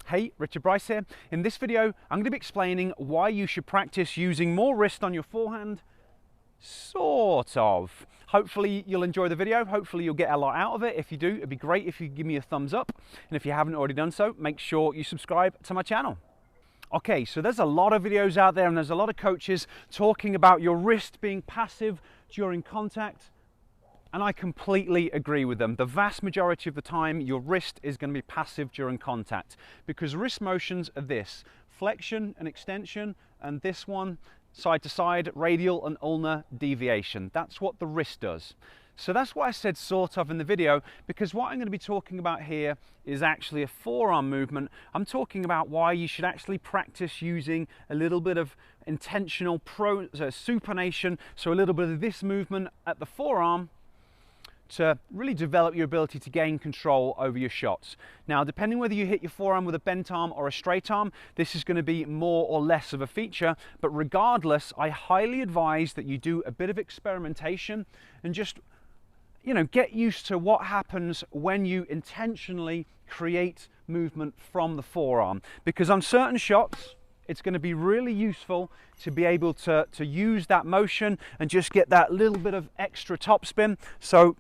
Hey, Richard Bryce here. In this video, I'm going to be explaining why you should practice using more wrist on your forehand. Sort of. Hopefully you'll enjoy the video. Hopefully you'll get a lot out of it. If you do, it'd be great if you give me a thumbs up. And if you haven't already done so, make sure you subscribe to my channel. Okay, so there's a lot of videos out there and there's a lot of coaches talking about your wrist being passive during contact. And I completely agree with them. The vast majority of the time, your wrist is going to be passive during contact because wrist motions are this: flexion and extension, and this one, side to side, radial and ulnar deviation. That's what the wrist does. So that's why I said sort of in the video, because what I'm going to be talking about here is actually a forearm movement. I'm talking about why you should actually practice using a little bit of intentional supination, so a little bit of this movement at the forearm, to really develop your ability to gain control over your shots. Now, depending whether you hit your forearm with a bent arm or a straight arm, this is going to be more or less of a feature, but regardless, I highly advise that you do a bit of experimentation and just, get used to what happens when you intentionally create movement from the forearm. Because on certain shots, it's going to be really useful to be able to use that motion and just get that little bit of extra topspin. So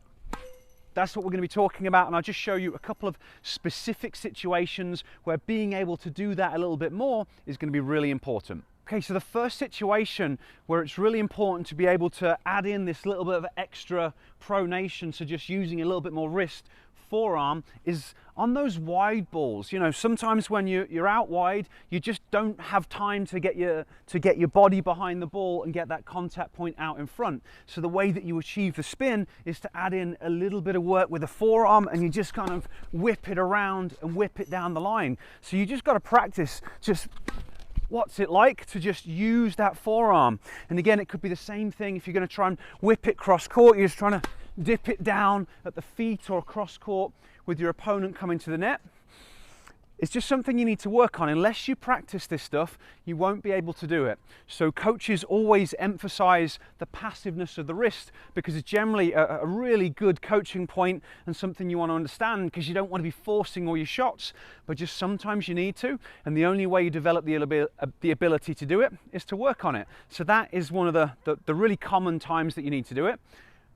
that's what we're going to be talking about, and I'll just show you a couple of specific situations where being able to do that a little bit more is going to be really important. Okay, so the first situation where it's really important to be able to add in this little bit of extra pronation, so just using a little bit more wrist forearm, is on those wide balls. Sometimes when you're out wide, you just don't have time to get your body behind the ball and get that contact point out in front. So the way that you achieve the spin is to add in a little bit of work with the forearm, and you just kind of whip it around and whip it down the line. So you just got to practice just what's it like to just use that forearm. And again, it could be the same thing if you're going to try and whip it cross court. You're just trying to dip it down at the feet or cross court with your opponent coming to the net. It's just something you need to work on. Unless you practice this stuff, you won't be able to do it. So coaches always emphasize the passiveness of the wrist because it's generally a really good coaching point and something you want to understand, because you don't want to be forcing all your shots, but just sometimes you need to. And the only way you develop the ability to do it is to work on it. So that is one of the really common times that you need to do it.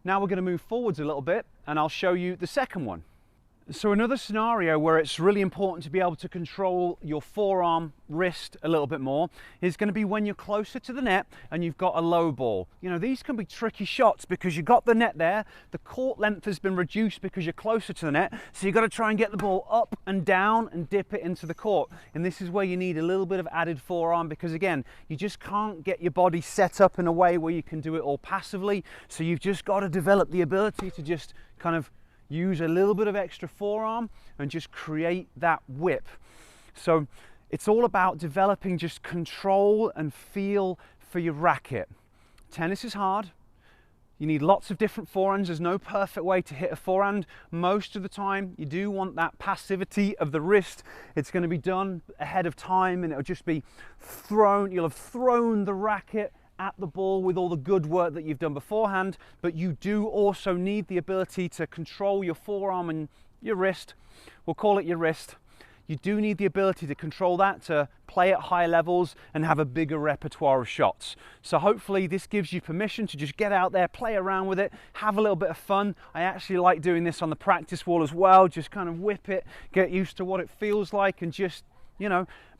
Now we're going to move forwards a little bit and I'll show you the second one. So another scenario where it's really important to be able to control your forearm wrist a little bit more is going to be when you're closer to the net and you've got a low ball. These can be tricky shots because you've got the net there, the court length has been reduced because you're closer to the net, so you've got to try and get the ball up and down and dip it into the court. And this is where you need a little bit of added forearm, because again, you just can't get your body set up in a way where you can do it all passively. So you've just got to develop the ability to just kind of use a little bit of extra forearm and just create that whip. So it's all about developing just control and feel for your racket. Tennis is hard. You need lots of different forehands. There's no perfect way to hit a forehand. Most of the time, you do want that passivity of the wrist. It's going to be done ahead of time and it'll just be thrown. You'll have thrown the racket at the ball with all the good work that you've done beforehand, but you do also need the ability to control your forearm and your wrist. We'll call it your wrist. You do need the ability to control that, to play at higher levels and have a bigger repertoire of shots. So hopefully this gives you permission to just get out there, play around with it, have a little bit of fun. I actually like doing this on the practice wall as well, just kind of whip it, get used to what it feels like, and just,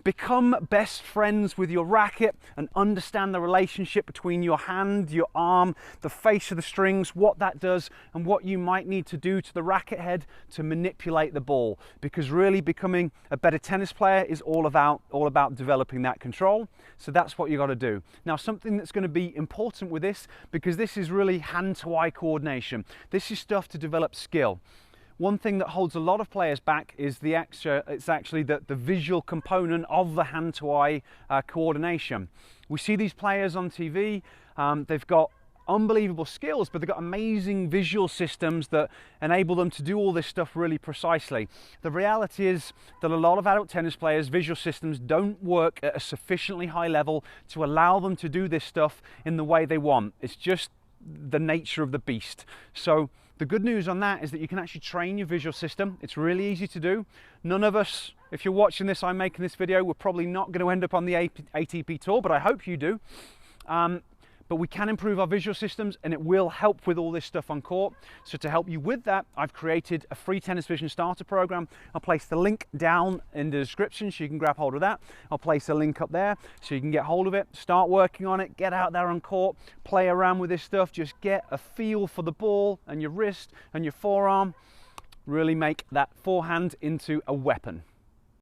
become best friends with your racket and understand the relationship between your hand, your arm, the face of the strings, what that does, and what you might need to do to the racket head to manipulate the ball. Because really becoming a better tennis player is all about developing that control. So that's what you got to do. Now, something that's going to be important with this, because this is really hand-to-eye coordination. This is stuff to develop skill. One thing that holds a lot of players back is it's actually the visual component of the hand-to-eye coordination. We see these players on TV, they've got unbelievable skills, but they've got amazing visual systems that enable them to do all this stuff really precisely. The reality is that a lot of adult tennis players' visual systems don't work at a sufficiently high level to allow them to do this stuff in the way they want. It's just the nature of the beast. So The good news on that is that you can actually train your visual system. It's really easy to do. None of us, if you're watching this, I'm making this video, we're probably not going to end up on the ATP Tour, but I hope you do. But we can improve our visual systems, and it will help with all this stuff on court. So to help you with that, I've created a free Tennis Vision starter program. I'll place the link down in the description so you can grab hold of that. I'll place a link up there so you can get hold of it, start working on it, get out there on court, play around with this stuff, just get a feel for the ball and your wrist and your forearm. Really make that forehand into a weapon.